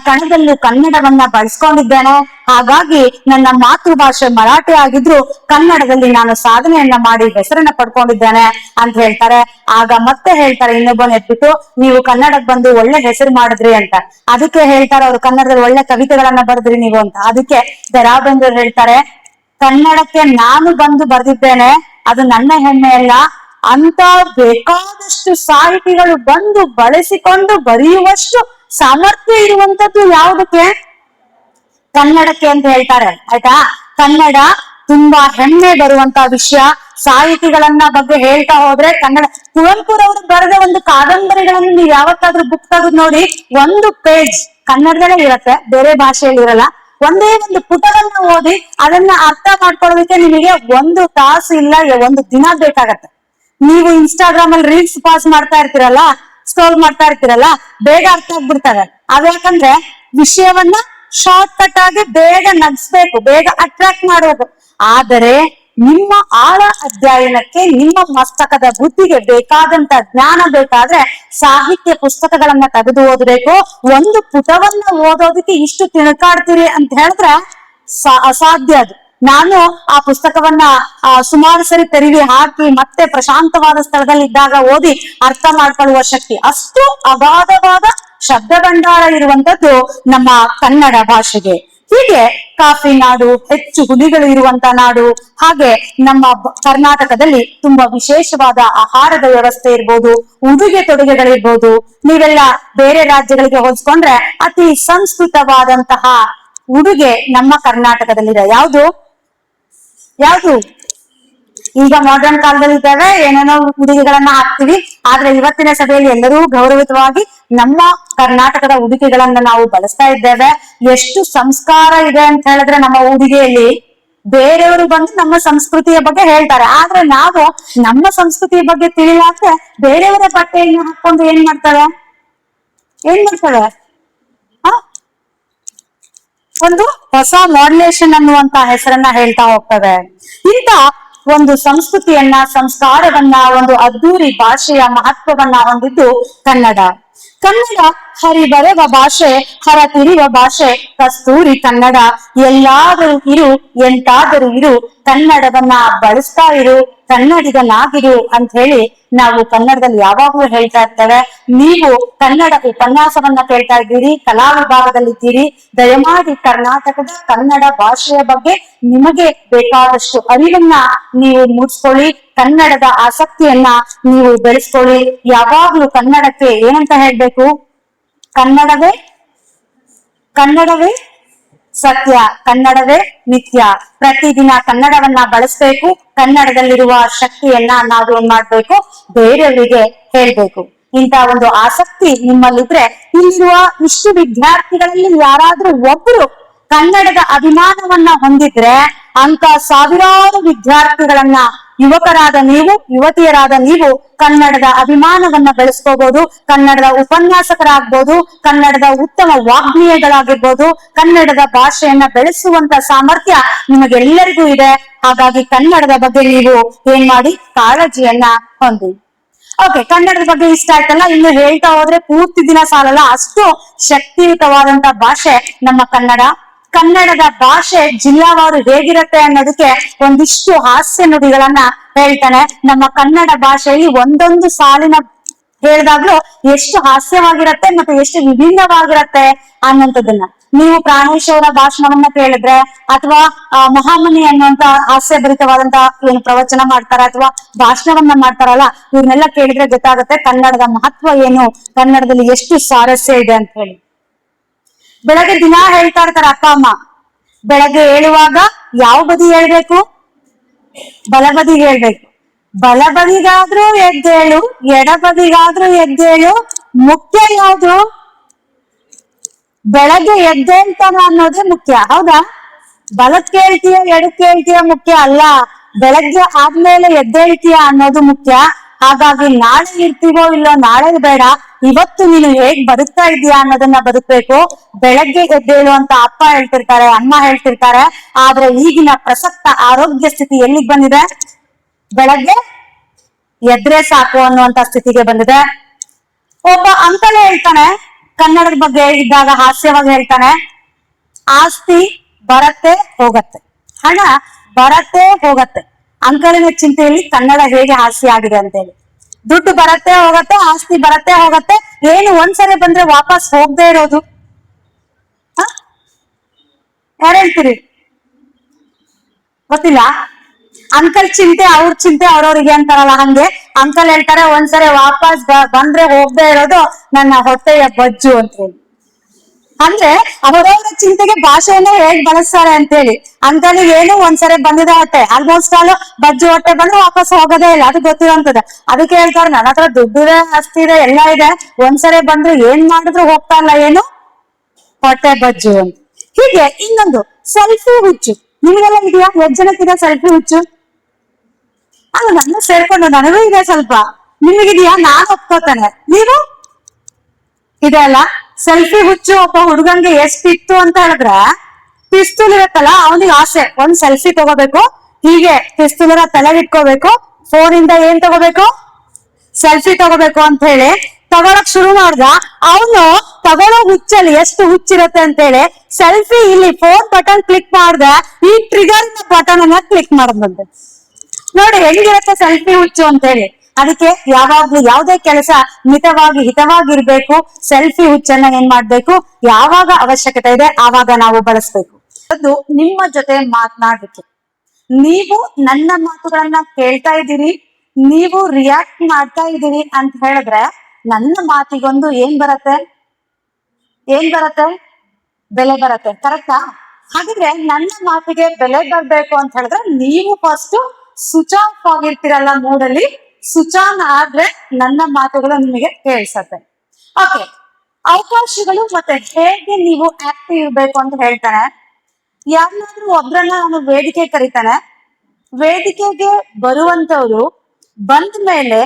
ಕಣದಲ್ಲೂ ಕನ್ನಡವನ್ನ ಬಳಸ್ಕೊಂಡಿದ್ದೇನೆ, ಹಾಗಾಗಿ ನನ್ನ ಮಾತೃಭಾಷೆ ಮರಾಠಿ ಆಗಿದ್ರು ಕನ್ನಡದಲ್ಲಿ ನಾನು ಸಾಧನೆಯನ್ನ ಮಾಡಿ ಹೆಸರನ್ನ ಪಡ್ಕೊಂಡಿದ್ದೇನೆ ಅಂತ ಹೇಳ್ತಾರೆ. ಆಗ ಮತ್ತೆ ಹೇಳ್ತಾರೆ ಇನ್ನೊಬ್ಬನ ಎದ್ಬಿಟ್ಟು, ನೀವು ಕನ್ನಡಕ್ಕೆ ಬಂದು ಒಳ್ಳೆ ಹೆಸರು ಮಾಡಿದ್ರಿ ಅಂತ. ಅದಕ್ಕೆ ಹೇಳ್ತಾರೆ ಅವ್ರು, ಕನ್ನಡದಲ್ಲಿ ಒಳ್ಳೆ ಕವಿತೆಗಳನ್ನ ಬರೆದ್ರಿ ನೀವು ಅಂತ. ಅದಕ್ಕೆ ದರಾ ಬೇಂದ್ರೆ ಹೇಳ್ತಾರೆ, ಕನ್ನಡಕ್ಕೆ ನಾನು ಬಂದು ಬರೆದಿದ್ದೇನೆ, ಅದು ನನ್ನ ಹೆಮ್ಮೆ ಅಲ್ಲ, ಅಂತ ಬೇಕಾದಷ್ಟು ಸಾಹಿತಿಗಳು ಬಂದು ಬಳಸಿಕೊಂಡು ಬರೆಯುವಷ್ಟು ಸಾಮರ್ಥ್ಯ ಇರುವಂತದ್ದು ಯಾವುದಕ್ಕೆ? ಕನ್ನಡಕ್ಕೆ ಅಂತ ಹೇಳ್ತಾರೆ. ಆಯ್ತಾ? ಕನ್ನಡ ತುಂಬಾ ಹೆಮ್ಮೆ ಬರುವಂತ ವಿಷಯ. ಸಾಹಿತಿಗಳನ್ನ ಬಗ್ಗೆ ಹೇಳ್ತಾ ಹೋದ್ರೆ ಕನ್ನಡ, ಕುವೆಂಪುರ್ ಅವರು ಬರೆದ ಒಂದು ಕಾದಂಬರಿಗಳನ್ನು ನೀವು ಯಾವತ್ತಾದ್ರೂ ಬುಕ್ ತೆಗೆದು ನೋಡಿ, ಒಂದು ಪೇಜ್ ಕನ್ನಡದಲ್ಲೇ ಇರತ್ತೆ, ಬೇರೆ ಭಾಷೆಯಲ್ಲಿ ಇರಲ್ಲ. ಒಂದೇ ಒಂದು ಪುಟವನ್ನ ಓದಿ ಅದನ್ನ ಅರ್ಥ ಮಾಡ್ಕೊಳ್ಳೋದಕ್ಕೆ ನಿಮಗೆ ಒಂದು ತಾಸು ಇಲ್ಲ, ಒಂದು ದಿನ ಬೇಕಾಗತ್ತೆ. ನೀವು ಇನ್ಸ್ಟಾಗ್ರಾಮ್ ಅಲ್ಲಿ ರೀಲ್ಸ್ ಪಾಸ್ ಮಾಡ್ತಾ ಇರ್ತೀರಲ್ಲ, ಸ್ಕ್ರೋಲ್ ಮಾಡ್ತಾ ಇರ್ತೀರಲ್ಲ, ಬೇಗ ಅರ್ಥ ಆಗ್ಬಿಡ್ತಾರೆ. ಅದ್ಯಾಕಂದ್ರೆ ವಿಷಯವನ್ನ ಶಾರ್ಟ್ ಕಟ್ ಆಗಿ ಬೇಗ ನಗಿಸ್ಬೇಕು, ಬೇಗ ಅಟ್ರಾಕ್ಟ್ ಮಾಡಬೇಕು. ಆದರೆ ನಿಮ್ಮ ಆಳ ಅಧ್ಯಯನಕ್ಕೆ, ನಿಮ್ಮ ಮಸ್ತಕದ ಬುದ್ಧಿಗೆ ಬೇಕಾದಂತ ಜ್ಞಾನ ಬೇಕಾದ್ರೆ ಸಾಹಿತ್ಯ ಪುಸ್ತಕಗಳನ್ನ ತೆಗೆದು ಓದಬೇಕು. ಒಂದು ಪುಟವನ್ನ ಓದೋದಕ್ಕೆ ಇಷ್ಟು ತಿಣಕಾಡ್ತೀರಿ ಅಂತ ಹೇಳಿದ್ರೆ ಅಸಾಧ್ಯ ಅದು. ನಾನು ಆ ಪುಸ್ತಕವನ್ನ ಸುಮಾರು ಸರಿ ತೆರಿಗೆ ಹಾಕಿ ಮತ್ತೆ ಪ್ರಶಾಂತವಾದ ಸ್ಥಳದಲ್ಲಿ ಇದ್ದಾಗ ಓದಿ ಅರ್ಥ ಮಾಡ್ಕೊಳ್ಳುವ ಶಕ್ತಿ, ಅಷ್ಟು ಅಗಾಧವಾದ ಶಬ್ದ ಭಂಡಾರ ಇರುವಂತದ್ದು ನಮ್ಮ ಕನ್ನಡ ಭಾಷೆಗೆ. ಹೀಗೆ ಕಾಫಿ ನಾಡು, ಹೆಚ್ಚು ಹುಲಿಗಳು ಇರುವಂತ ನಾಡು. ಹಾಗೆ ನಮ್ಮ ಕರ್ನಾಟಕದಲ್ಲಿ ತುಂಬಾ ವಿಶೇಷವಾದ ಆಹಾರದ ವ್ಯವಸ್ಥೆ ಇರ್ಬೋದು, ಉಡುಗೆ ತೊಡುಗೆಗಳಿರ್ಬೋದು. ನೀವೆಲ್ಲ ಬೇರೆ ರಾಜ್ಯಗಳಿಗೆ ಹೋಲಿಸ್ಕೊಂಡ್ರೆ ಅತಿ ಸಂಸ್ಕೃತವಾದಂತಹ ಉಡುಗೆ ನಮ್ಮ ಕರ್ನಾಟಕದಲ್ಲಿದೆ. ಯಾವುದು? ಈಗ ಮಾಡರ್ನ್ ಕಾಲದಲ್ಲಿ ಇದ್ದಾವೆ, ಏನೇನೋ ಉಡುಗೆಗಳನ್ನ ಹಾಕ್ತಿವಿ. ಆದ್ರೆ ಇವತ್ತಿನ ಸಭೆಯಲ್ಲಿ ಎಲ್ಲರೂ ಗೌರವಿತವಾಗಿ ನಮ್ಮ ಕರ್ನಾಟಕದ ಉಡುಗೆಗಳನ್ನ ನಾವು ಬಳಸ್ತಾ ಇದ್ದೇವೆ. ಎಷ್ಟು ಸಂಸ್ಕಾರ ಇದೆ ಅಂತ ಹೇಳಿದ್ರೆ ನಮ್ಮ ಉಡುಗೆಯಲ್ಲಿ. ಬೇರೆಯವರು ಬಂದು ನಮ್ಮ ಸಂಸ್ಕೃತಿಯ ಬಗ್ಗೆ ಹೇಳ್ತಾರೆ, ಆದ್ರೆ ನಾವು ನಮ್ಮ ಸಂಸ್ಕೃತಿಯ ಬಗ್ಗೆ ತಿಳಿಲಾರ್ದೆ ಬೇರೆಯವರ ಬಟ್ಟೆಯನ್ನು ಹಾಕೊಂಡು ಏನ್ ಮಾಡ್ತಾರೆ ಹ ಒಂದು ಹೊಸ ಮಾಡ್ಯುಲೇಷನ್ ಅನ್ನುವಂತ ಹೆಸರನ್ನ ಹೇಳ್ತಾ ಹೋಗ್ತವೆ. ಇಂತ ಒಂದು ಸಂಸ್ಕೃತಿಯನ್ನ, ಸಂಸ್ಕಾರವನ್ನ, ಒಂದು ಅದ್ದೂರಿ ಭಾಷೆಯ ಮಹತ್ವವನ್ನ ಹೊಂದಿದ್ದು ಕನ್ನಡ. ಕನ್ನಡ ಹರಿಬರೆವ ಭಾಷೆ, ಹರತಿರುವ ಭಾಷೆ, ಕಸ್ತೂರಿ ಕನ್ನಡ. ಎಲ್ಲಾದರೂ ಇರು, ಎಂತಾದರೂ ಇರು, ಕನ್ನಡವನ್ನ ಬಳಸ್ತಾ ಇರು, ಕನ್ನಡಿಗನಾಗಿರು ಅಂತ ಹೇಳಿ ನಾವು ಕನ್ನಡದಲ್ಲಿ ಯಾವಾಗಲೂ ಹೇಳ್ತಾ ಇರ್ತೇವೆ. ನೀವು ಕನ್ನಡ ಉಪನ್ಯಾಸವನ್ನ ಕೇಳ್ತಾ ಇದ್ದೀರಿ, ಕಲಾ ವಿಭಾಗದಲ್ಲಿದ್ದೀರಿ. ದಯಮಾಡಿ ಕರ್ನಾಟಕದ ಕನ್ನಡ ಭಾಷೆಯ ಬಗ್ಗೆ ನಿಮಗೆ ಬೇಕಾದಷ್ಟು ಅರಿವನ್ನ ನೀವು ಮೂಡಿಸ್ಕೊಳ್ಳಿ, ಕನ್ನಡದ ಆಸಕ್ತಿಯನ್ನ ನೀವು ಬೆಳೆಸ್ಕೊಳ್ಳಿ. ಯಾವಾಗ್ಲೂ ಕನ್ನಡಕ್ಕೆ ಏನಂತ ಹೇಳ್ಬೇಕು? ಕನ್ನಡವೇ ಸತ್ಯ, ಕನ್ನಡವೇ ನಿತ್ಯ. ಪ್ರತಿದಿನ ಕನ್ನಡವನ್ನ ಬಳಸ್ಬೇಕು. ಕನ್ನಡದಲ್ಲಿರುವ ಶಕ್ತಿಯನ್ನ ನಾವು ಏನ್ ಮಾಡ್ಬೇಕು? ಬೇರೆಯವರಿಗೆ ಹೇಳ್ಬೇಕು. ಇಂತ ಒಂದು ಆಸಕ್ತಿ ನಿಮ್ಮಲ್ಲಿದ್ರೆ, ಇಲ್ಲಿರುವ ಇಷ್ಟು ವಿದ್ಯಾರ್ಥಿಗಳಲ್ಲಿ ಯಾರಾದ್ರೂ ಒಬ್ರು ಕನ್ನಡದ ಅಭಿಮಾನವನ್ನ ಹೊಂದಿದ್ರೆ ಅಂತ ಸಾವಿರಾರು ವಿದ್ಯಾರ್ಥಿಗಳನ್ನ, ಯುವಕರಾದ ನೀವು, ಯುವತಿಯರಾದ ನೀವು ಕನ್ನಡದ ಅಭಿಮಾನವನ್ನ ಬೆಳೆಸ್ಕೋಬಹುದು. ಕನ್ನಡದ ಉಪನ್ಯಾಸಕರಾಗ್ಬೋದು, ಕನ್ನಡದ ಉತ್ತಮ ವಾಗ್ಮಿಯಗಳಾಗಿರ್ಬೋದು. ಕನ್ನಡದ ಭಾಷೆಯನ್ನ ಬೆಳೆಸುವಂತ ಸಾಮರ್ಥ್ಯ ನಿಮಗೆಲ್ಲರಿಗೂ ಇದೆ. ಹಾಗಾಗಿ ಕನ್ನಡದ ಬಗ್ಗೆ ನೀವು ಏನ್ ಮಾಡಿ? ಕಾಳಜಿಯನ್ನ ಹೊಂದಿ. ಓಕೆ, ಕನ್ನಡದ ಬಗ್ಗೆ ಇಷ್ಟ ಆಯ್ತಲ್ಲ, ಇನ್ನು ಹೇಳ್ತಾ ಹೋದ್ರೆ ಪೂರ್ತಿ ದಿನ ಸಾಲಲ್ಲ, ಅಷ್ಟು ಶಕ್ತಿಯುತವಾದಂತ ಭಾಷೆ ನಮ್ಮ ಕನ್ನಡ. ಕನ್ನಡದ ಭಾಷೆ ಜಿಲ್ಲಾವಾರು ಹೇಗಿರುತ್ತೆ ಅನ್ನೋದಕ್ಕೆ ಒಂದಿಷ್ಟು ಹಾಸ್ಯ ನುಡಿಗಳನ್ನ ಹೇಳ್ತಾನೆ. ನಮ್ಮ ಕನ್ನಡ ಭಾಷೆಯಲ್ಲಿ ಒಂದೊಂದು ಸಾಲಿನ ಹೇಳಿದಾಗ್ಲೂ ಎಷ್ಟು ಹಾಸ್ಯವಾಗಿರತ್ತೆ ಮತ್ತೆ ಎಷ್ಟು ವಿಭಿನ್ನವಾಗಿರತ್ತೆ ಅನ್ನೋಂಥದ್ದನ್ನ ನೀವು ಪ್ರಾಣೇಶ್ ಅವರ ಭಾಷಣವನ್ನ ಕೇಳಿದ್ರೆ, ಅಥವಾ ಮಹಾಮನಿ ಅನ್ನುವಂತ ಹಾಸ್ಯಭರಿತವಾದಂತ ಏನು ಪ್ರವಚನ ಮಾಡ್ತಾರ ಅಥವಾ ಭಾಷಣವನ್ನ ಮಾಡ್ತಾರಲ್ಲ, ಇವ್ರನ್ನೆಲ್ಲ ಕೇಳಿದ್ರೆ ಗೊತ್ತಾಗುತ್ತೆ ಕನ್ನಡದ ಮಹತ್ವ ಏನು, ಕನ್ನಡದಲ್ಲಿ ಎಷ್ಟು ಸ್ವಾರಸ್ಯ ಇದೆ ಅಂತ ಹೇಳಿ. ಬೆಳಗ್ಗೆ ದಿನ ಹೇಳ್ತಾ ಇರ್ತಾರೆ ಅಪ್ಪ ಅಮ್ಮ, ಬೆಳಗ್ಗೆ ಹೇಳುವಾಗ ಯಾವ ಬದಿ ಹೇಳ್ಬೇಕು? ಬಲಬದಿಗೆ ಹೇಳ್ಬೇಕು. ಬಲಬದಿಗಾದ್ರೂ ಎದ್ದೇಳು, ಎಡಬದಿಗಾದ್ರೂ ಎದ್ದೇಳು, ಮುಖ್ಯ ಯಾವುದು? ಬೆಳಗ್ಗೆ ಎದ್ದೇಳ್ತಾನ ಅನ್ನೋದೇ ಮುಖ್ಯ, ಹೌದಾ? ಬಲಕ್ಕೆ ಹೇಳ್ತೀಯ, ಎಡಕ್ಕೆ ಹೇಳ್ತೀಯ ಮುಖ್ಯ ಅಲ್ಲ, ಬೆಳಗ್ಗೆ ಆದ್ಮೇಲೆ ಎದ್ದೇಳ್ತೀಯ ಅನ್ನೋದು ಮುಖ್ಯ. ಹಾಗಾಗಿ ನಾಳೆ ಇರ್ತೀವೋ ಇಲ್ಲೋ ನಾಳೆ ಬೇಡ, ಇವತ್ತು ನೀನು ಹೇಗ್ ಬದುಕ್ತಾ ಇದೀಯಾ ಅನ್ನೋದನ್ನ ಬದುಕ್ಬೇಕು. ಬೆಳಗ್ಗೆ ಎದ್ದೇಳು ಅಂತ ಅಪ್ಪ ಹೇಳ್ತಿರ್ತಾರೆ, ಅಮ್ಮ ಹೇಳ್ತಿರ್ತಾರೆ, ಆದ್ರೆ ಈಗಿನ ಪ್ರಸಕ್ತ ಆರೋಗ್ಯ ಸ್ಥಿತಿ ಎಲ್ಲಿಗೆ ಬಂದಿದೆ? ಬೆಳಗ್ಗೆ ಎದ್ರೆ ಸಾಕು ಅನ್ನುವಂತ ಸ್ಥಿತಿಗೆ ಬಂದಿದೆ. ಒಬ್ಬ ಅಂಕಲ್ ಹೇಳ್ತಾನೆ, ಕನ್ನಡದ ಬಗ್ಗೆ ಇದ್ದಾಗ ಹಾಸ್ಯವಾಗಿ ಹೇಳ್ತಾನೆ, ಆಸ್ತಿ ಬರತ್ತೆ ಹೋಗತ್ತೆ, ಹಣ ಬರತ್ತೆ ಹೋಗತ್ತೆ. ಅಂಕಲಿನ ಚಿಂತೆಯಲ್ಲಿ ಕನ್ನಡ ಹೇಗೆ ಹಾಸ್ಯ ಆಗಿದೆ ಅಂತೇಳಿ. ದುಡ್ಡು ಬರತ್ತೆ ಹೋಗತ್ತೆ, ಆಸ್ತಿ ಬರತ್ತೆ ಹೋಗತ್ತೆ, ಏನು ಒಂದ್ಸರಿ ಬಂದ್ರೆ ವಾಪಸ್ ಹೋಗದೆ ಇರೋದು. ಯಾರು ಹೇಳ್ತೀರಿ? ಗೊತ್ತಿಲ್ಲ. ಅಂಕಲ್ ಚಿಂತೆ ಅವ್ರ ಚಿಂತೆ ಅವ್ರವ್ರಿಗೆ ಅಂತಾರಲ್ಲ, ಹಂಗೆ ಅಂಕಲ್ ಹೇಳ್ತಾರೆ ಒಂದ್ಸರಿ ವಾಪಸ್ ಬಂದ್ರೆ ಹೋಗದೆ ಇರೋದು ನನ್ನ ಹೊಟ್ಟೆಯ ಬಜ್ಜು ಅಂತ ಹೇಳಿ. ಅಂದ್ರೆ ಅವರವರ ಚಿಂತೆಗೆ ಭಾಷೆಯನ್ನ ಹೇಗ್ ಬಳಸ್ತಾರೆ ಅಂತ ಹೇಳಿ. ಅಂಕಲಿಗೆ ಏನು ಒಂದ್ಸರಿ ಬಂದಿದೆ ಹೊಟ್ಟೆ, ಆಲ್ಮೋಸ್ಟ್ ಆಲ್ ಬಜ್ಜು ಹೊಟ್ಟೆ ಬಂದ್ರೆ ವಾಪಸ್ ಹೋಗೋದೇ ಇಲ್ಲ, ಅದು ಗೊತ್ತಿರೋಂಥದ್ದು. ಅದಕ್ಕೆ ಹೇಳ್ತಾರೆ ನನ್ನ ಹತ್ರ ದುಡ್ಡಿದೆ, ಆಸ್ತಿ ಇದೆ, ಎಲ್ಲ ಇದೆ, ಒಂದ್ಸರಿ ಬಂದ್ರೆ ಏನ್ ಮಾಡಿದ್ರು ಹೋಗ್ತಾ ಇಲ್ಲ, ಏನು ಹೊಟ್ಟೆ ಬಜ್ಜು ಅಂತ. ಹೀಗೆ ಇನ್ನೊಂದು ಸೆಲ್ಫಿ ಹುಚ್ಚು. ನಿಮ್ಗೆಲ್ಲ ಇದೆಯಾ? ಎಷ್ಟು ಜನಕ್ಕಿದೆ ಸೆಲ್ಫಿ ಹುಚ್ಚು? ಅದು ನನ್ನ ಸೇರ್ಕೊಂಡು ನನಗೂ ಇದೆ ಸ್ವಲ್ಪ. ನಿಮಗಿದೆಯಾ? ನಾನು ಒಪ್ಕೋತಾನೆ, ನೀವು ಇದೆ ಅಲ್ಲ. ಸೆಲ್ಫಿ ಹುಚ್ಚು ಒಬ್ಬ ಹುಡುಗಂಗೆ ಎಷ್ಟಿತ್ತು ಅಂತ ಹೇಳಿದ್ರೆ, ಪಿಸ್ತೂಲ್ ಇರುತ್ತಲ್ಲ ಅವನಿಗೆ ಆಸೆ, ಒಂದ್ ಸೆಲ್ಫಿ ತಗೋಬೇಕು, ಹೀಗೆ ಪಿಸ್ತೂಲರ ತಲೆಗಿಟ್ಕೋಬೇಕು, ಫೋನ್ ಇಂದ ಏನ್ ತಗೋಬೇಕು? ಸೆಲ್ಫಿ ತಗೋಬೇಕು ಅಂತ ಹೇಳಿ ತಗೊಳಕ್ ಶುರು ಮಾಡ್ದ. ಅವನು ತಗೊಳ್ಳೋ ಹುಚ್ಚಲ್ಲಿ ಎಷ್ಟು ಹುಚ್ಚಿರತ್ತೆ ಅಂತ ಹೇಳಿ ಸೆಲ್ಫಿ ಇಲ್ಲಿ ಫೋನ್ ಬಟನ್ ಕ್ಲಿಕ್ ಮಾಡ್ದ, ಈ ಟ್ರಿಗರ್ ಬಟನ್ ಅನ್ನ ಕ್ಲಿಕ್ ಮಾಡದಂತೆ. ನೋಡಿ ಹೆಂಗಿರತ್ತೆ ಸೆಲ್ಫಿ ಹುಚ್ಚು ಅಂತ ಹೇಳಿ. ಅದಕ್ಕೆ ಯಾವಾಗ್ಲೂ ಯಾವುದೇ ಕೆಲಸ ಮಿತವಾಗಿ ಹಿತವಾಗಿರ್ಬೇಕು. ಸೆಲ್ಫಿ ಹುಚ್ಚನ್ನ ಏನ್ ಮಾಡ್ಬೇಕು? ಯಾವಾಗ ಅವಶ್ಯಕತೆ ಇದೆ ಆವಾಗ ನಾವು ಬಳಸ್ಬೇಕು. ಅದು ನಿಮ್ಮ ಜೊತೆ ಮಾತನಾಡ್ಲಿಕ್ಕೆ. ನೀವು ನನ್ನ ಮಾತುಗಳನ್ನ ಕೇಳ್ತಾ ಇದ್ದೀರಿ, ನೀವು ರಿಯಾಕ್ಟ್ ಮಾಡ್ತಾ ಇದ್ದೀರಿ ಅಂತ ಹೇಳಿದ್ರೆ ನನ್ನ ಮಾತಿಗೊಂದು ಏನ್ ಬರತ್ತೆ? ಬೆಲೆ ಬರತ್ತೆ, ಕರೆಕ್ಟಾ? ಹಾಗಿದ್ರೆ ನನ್ನ ಮಾತಿಗೆ ಬೆಲೆ ಬರ್ಬೇಕು ಅಂತ ಹೇಳಿದ್ರೆ ನೀವು ಫಸ್ಟ್ ಸ್ವಿಚ್ ಆಫ್ ಆಗಿರ್ತೀರಲ್ಲ ಮೂಡಲ್ಲಿ, ಸ್ವಿಚ್ ಆನ್ ಆದ್ರೆ ನನ್ನ ಮಾತುಗಳು ನಿಮಗೆ ಕೇಳಿಸತ್ತೆ. ಓಕೆ, ಅವಕಾಶಗಳು ಮತ್ತೆ ಹೇಗೆ ನೀವು ಆಕ್ಟಿವ್ ಇರ್ಬೇಕು ಅಂತ ಹೇಳ್ತಾನೆ. ಯಾರನ್ನಾದ್ರೂ ಒಬ್ರನ್ನ ಅವನು ವೇದಿಕೆ ಕರೀತಾನೆ. ವೇದಿಕೆಗೆ ಬರುವಂತವ್ರು ಬಂದ ಮೇಲೆ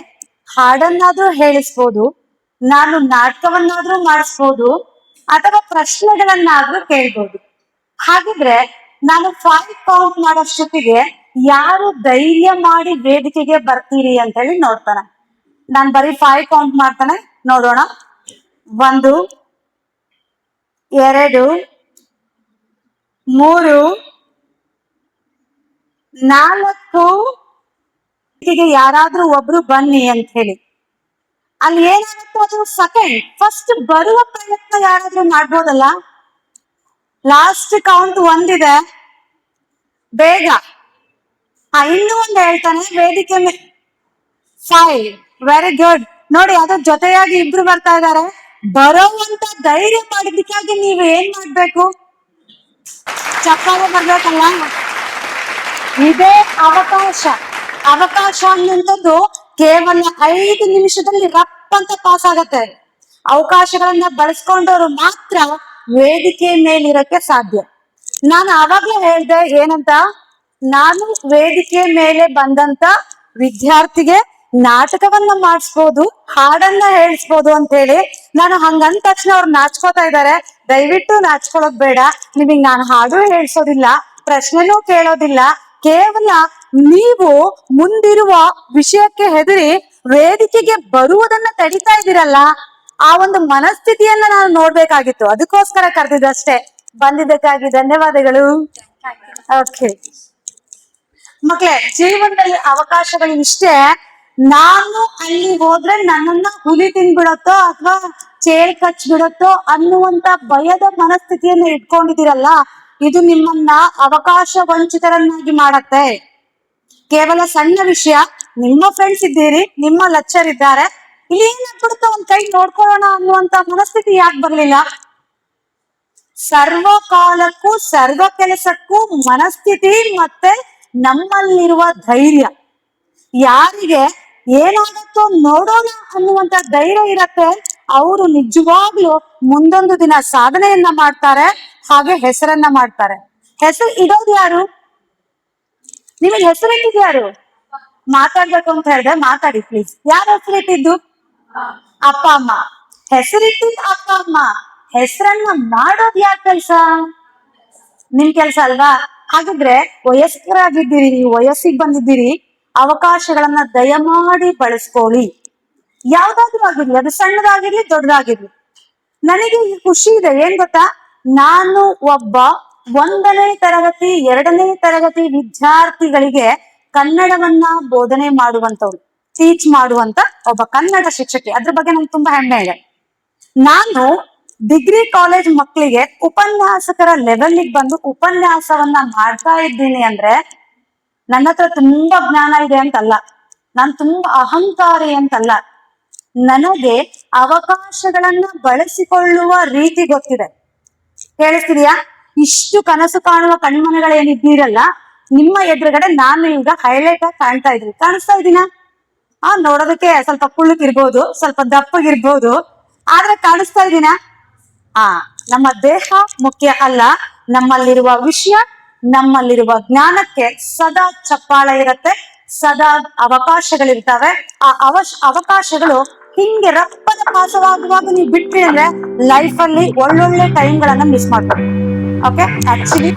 ಹಾಡನ್ನಾದ್ರೂ ಹೇಳಿಸ್ಬೋದು, ನಾನು ನಾಟಕವನ್ನಾದ್ರೂ ಮಾಡಿಸ್ಬೋದು, ಅಥವಾ ಪ್ರಶ್ನೆಗಳನ್ನಾದ್ರೂ ಕೇಳ್ಬೋದು. ಹಾಗಿದ್ರೆ ನಾನು 5 ಕೌಂಟ್ ಮಾಡೋಷ್ಟೊತ್ತಿಗೆ ಯಾರು ಧೈರ್ಯ ಮಾಡಿ ವೇದಿಕೆಗೆ ಬರ್ತೀರಿ ಅಂತ ಹೇಳಿ ನೋಡ್ತಾನೆ. ನಾನು ಬರೀ 5 ಕೌಂಟ್ ಮಾಡ್ತಾನೆ, ನೋಡೋಣ. 1, 2, 3, 4 ಹೀಗೆ ಯಾರಾದ್ರೂ ಒಬ್ರು ಬನ್ನಿ ಅಂತ ಹೇಳಿ. ಅಲ್ಲಿ ಏನಾಗುತ್ತೋ ಅದು ಸೆಕೆಂಡ್. ಫಸ್ಟ್ ಬರುವ ಪ್ರಯತ್ನ ಯಾರಾದ್ರೂ ಮಾಡ್ಬೋದಲ್ಲ. ಲಾಸ್ಟ್ ಕೌಂಟ್ 1 ಇದೆ, ಬೇಗ. ಇನ್ನೂ ಒಂದು ಹೇಳ್ತಾನೆ ವೇದಿಕೆ 5. Very good. ನೋಡಿ, ಅದ್ರ ಜೊತೆಯಾಗಿ ಇಬ್ರು ಬರ್ತಾ ಇದ್ದಾರೆ. ಬರೋವಂತ ಧೈರ್ಯ ಮಾಡಿದ್ದಕ್ಕಾಗಿ ನೀವು ಏನ್ ಮಾಡ್ಬೇಕು? ಚಪ್ಪಾಳೆ ಬರ್ಬೇಕಲ್ಲ. ಇದೇ ಅವಕಾಶ. ಅವಕಾಶ ಅನ್ನುವಂಥದ್ದು ಕೇವಲ 5 ನಿಮಿಷದಲ್ಲಿ ರಪ್ ಅಂತ ಪಾಸ್ ಆಗತ್ತೆ. ಅವಕಾಶಗಳನ್ನ ಬಳಸ್ಕೊಂಡವರು ಮಾತ್ರ ವೇದಿಕೆ ಮೇಲಿರಕ್ಕೆ ಸಾಧ್ಯ. ನಾನು ಅವಾಗ್ಲೇ ಹೇಳ್ದೆ ಏನಂತ, ನಾನು ವೇದಿಕೆ ಮೇಲೆ ಬಂದಂತ ವಿದ್ಯಾರ್ಥಿಗೆ ನಾಟಕವನ್ನ ಮಾಡಿಸ್ಬೋದು, ಹಾಡನ್ನ ಹೇಳಿಸ್ಬೋದು ಅಂತ ಹೇಳಿ. ನಾನು ಹಂಗಂದ ತಕ್ಷಣ ಅವ್ರು ನಾಚ್ಕೋತಾ ಇದ್ದಾರೆ. ದಯವಿಟ್ಟು ನಾಚ್ಕೊಳ್ಳೋದ್ ಬೇಡ. ನಿಮಗ್ ನಾನು ಹಾಡು ಹೇಳ್ಸೋದಿಲ್ಲ, ಪ್ರಶ್ನೆನೂ ಕೇಳೋದಿಲ್ಲ. ಕೇವಲ ನೀವು ಮುಂದಿರುವ ವಿಷಯಕ್ಕೆ ಹೆದರಿ ವೇದಿಕೆಗೆ ಬರುವುದನ್ನ ತಡಿತಾ ಇದ್ದೀರಲ್ಲ, ಆ ಒಂದು ಮನಸ್ಥಿತಿಯನ್ನ ನಾನು ನೋಡ್ಬೇಕಾಗಿತ್ತು. ಅದಕ್ಕೋಸ್ಕರ ಕರೆದಿದ್ದಷ್ಟೇ. ಬಂದಿದ್ದಕ್ಕಾಗಿ ಧನ್ಯವಾದಗಳು. ಓಕೆ ಮಕ್ಳೇ, ಜೀವನದಲ್ಲಿ ಅವಕಾಶಗಳು ಇಷ್ಟೇ. ನಾನು ಅಲ್ಲಿ ಹೋದ್ರೆ ನನ್ನನ್ನ ಹುಲಿ ತಿನ್ಬಿಡತ್ತೋ ಅಥವಾ ಚೇಳ್ ಕಚ್ಬಿಡತ್ತೋ ಅನ್ನುವಂತ ಭಯದ ಮನಸ್ಥಿತಿಯನ್ನ ಇಟ್ಕೊಂಡಿದ್ದೀರಲ್ಲ, ಇದು ನಿಮ್ಮನ್ನ ಅವಕಾಶ ವಂಚಿತರನ್ನಾಗಿ ಮಾಡತ್ತೆ. ಕೇವಲ ಸಣ್ಣ ವಿಷಯ, ನಿಮ್ಮ ಫ್ರೆಂಡ್ಸ್ ಇದ್ದೀರಿ, ನಿಮ್ಮ ಲೆಕ್ಚರ್ ಇದ್ದಾರೆ, ಇಲ್ಲಿ ಏನಾಗ್ಬಿಡುತ್ತೋ ಒಂದ್ ಕೈ ನೋಡ್ಕೊಳ್ಳೋಣ ಅನ್ನುವಂತ ಮನಸ್ಥಿತಿ ಯಾಕೆ ಬರ್ಲಿಲ್ಲ? ಸರ್ವ ಕಾಲಕ್ಕೂ ಸರ್ವ ಕೆಲಸಕ್ಕೂ ಮನಸ್ಥಿತಿ ಮತ್ತೆ ನಮ್ಮಲ್ಲಿರುವ ಧೈರ್ಯ. ಯಾರಿಗೆ ಏನಾಗುತ್ತೋ ನೋಡೋಣ ಅನ್ನುವಂತ ಧೈರ್ಯ ಇರತ್ತೆ, ಅವರು ನಿಜವಾಗ್ಲೂ ಮುಂದೊಂದು ದಿನ ಸಾಧನೆಯನ್ನ ಮಾಡ್ತಾರೆ, ಹಾಗೆ ಹೆಸರನ್ನ ಮಾಡ್ತಾರೆ. ಹೆಸರು ಇಡೋದು ಯಾರು? ನಿಮಗೆ ಹೆಸರಿಟ್ಟಿದ್ ಯಾರು? ಮಾತಾಡ್ಬೇಕು ಅಂತ ಹೇಳಿದ್ರೆ ಮಾತಾಡಿ ಪ್ಲೀಸ್. ಯಾರು ಹೆಸರಿಟ್ಟಿದ್ದು? ಅಪ್ಪ ಅಮ್ಮ. ಹೆಸರಿಟ್ಟಿದ್ ಅಪ್ಪ ಅಮ್ಮ. ಹೆಸರನ್ನ ಮಾಡೋದ್ ಯಾರ ಕೆಲ್ಸ? ನಿಮ್ ಕೆಲ್ಸ ಅಲ್ವಾ? ಹಾಗಿದ್ರೆ ವಯಸ್ಕರಾಗಿದ್ದೀರಿ, ನೀವು ವಯಸ್ಸಿಗೆ ಬಂದಿದ್ದೀರಿ, ಅವಕಾಶಗಳನ್ನ ದಯಮಾಡಿ ಬಳಸ್ಕೊಳ್ಳಿ. ಯಾವ್ದಾದ್ರು ಆಗಿರ್ಲಿ, ಅದು ಸಣ್ಣದಾಗಿರ್ಲಿ ದೊಡ್ಡದಾಗಿರ್ಲಿ. ನನಗೆ ಈ ಖುಷಿ ಇದೆ, ಏನ್ ಗೊತ್ತಾ? ನಾನು ಒಬ್ಬ 1ನೇ ತರಗತಿ 2ನೇ ತರಗತಿ ವಿದ್ಯಾರ್ಥಿಗಳಿಗೆ ಕನ್ನಡವನ್ನ ಬೋಧನೆ ಮಾಡುವಂತವ್ರು, ಟೀಚ್ ಮಾಡುವಂತ ಒಬ್ಬ ಕನ್ನಡ ಶಿಕ್ಷಕಿ. ಅದ್ರ ಬಗ್ಗೆ ನಂಗೆ ತುಂಬಾ ಹೆಮ್ಮೆ ಇದೆ. ನಾನು ಡಿಗ್ರಿ ಕಾಲೇಜ್ ಮಕ್ಕಳಿಗೆ ಉಪನ್ಯಾಸಕರ ಲೆವೆಲ್ಗೆ ಬಂದು ಉಪನ್ಯಾಸವನ್ನ ಮಾಡ್ತಾ ಇದ್ದೀನಿ ಅಂದ್ರೆ ನನ್ನ ಹತ್ರ ತುಂಬಾ ಜ್ಞಾನ ಇದೆ ಅಂತಲ್ಲ, ನಾನು ತುಂಬಾ ಅಹಂಕಾರಿ ಅಂತಲ್ಲ. ನನಗೆ ಅವಕಾಶಗಳನ್ನ ಬಳಸಿಕೊಳ್ಳುವ ರೀತಿ ಗೊತ್ತಿದೆ. ಕೇಳಿಸ್ತಿದ್ಯಾ? ಇಷ್ಟು ಕನಸು ಕಾಣುವ ಕಣ್ಮನೆಗಳೇನಿದ್ದೀರಲ್ಲ, ನಿಮ್ಮ ಎದುರುಗಡೆ ನಾನು ಈಗ ಹೈಲೈಟ್ ಆಗಿ ಕಾಣ್ತಾ ಇದ್ದೀನಿ. ಕಾಣಿಸ್ತಾ ಇದ್ದೀನ? ನೋಡೋದಕ್ಕೆ ಸ್ವಲ್ಪ ಕುಳ್ಳಕ್ಕಿರ್ಬೋದು, ಸ್ವಲ್ಪ ದಪ್ಪಗಿರ್ಬೋದು, ಆದ್ರೆ ಕಾಣಿಸ್ತಾ ಇದ್ದೀನ? ನಮ್ಮ ದೇಹ ಮುಖ್ಯ ಅಲ್ಲ, ನಮ್ಮಲ್ಲಿರುವ ವಿಷಯ, ನಮ್ಮಲ್ಲಿರುವ ಜ್ಞಾನಕ್ಕೆ ಸದಾ ಚಪ್ಪಾಳೆ ಇರತ್ತೆ, ಸದಾ ಅವಕಾಶಗಳಿರ್ತವೆ. ಆ ಅವಕಾಶಗಳು ಹಿಂಗೆ ರಪ್ಪದ ಪಾಸವಾಗುವಾಗ ನೀವು ಬಿಟ್ರಿ ಅಂದ್ರೆ ಲೈಫ್ ಅಲ್ಲಿ ಒಳ್ಳೊಳ್ಳೆ ಟೈಮ್ಗಳನ್ನ ಮಿಸ್ ಮಾಡ್ತೀವಿ. Okay, actually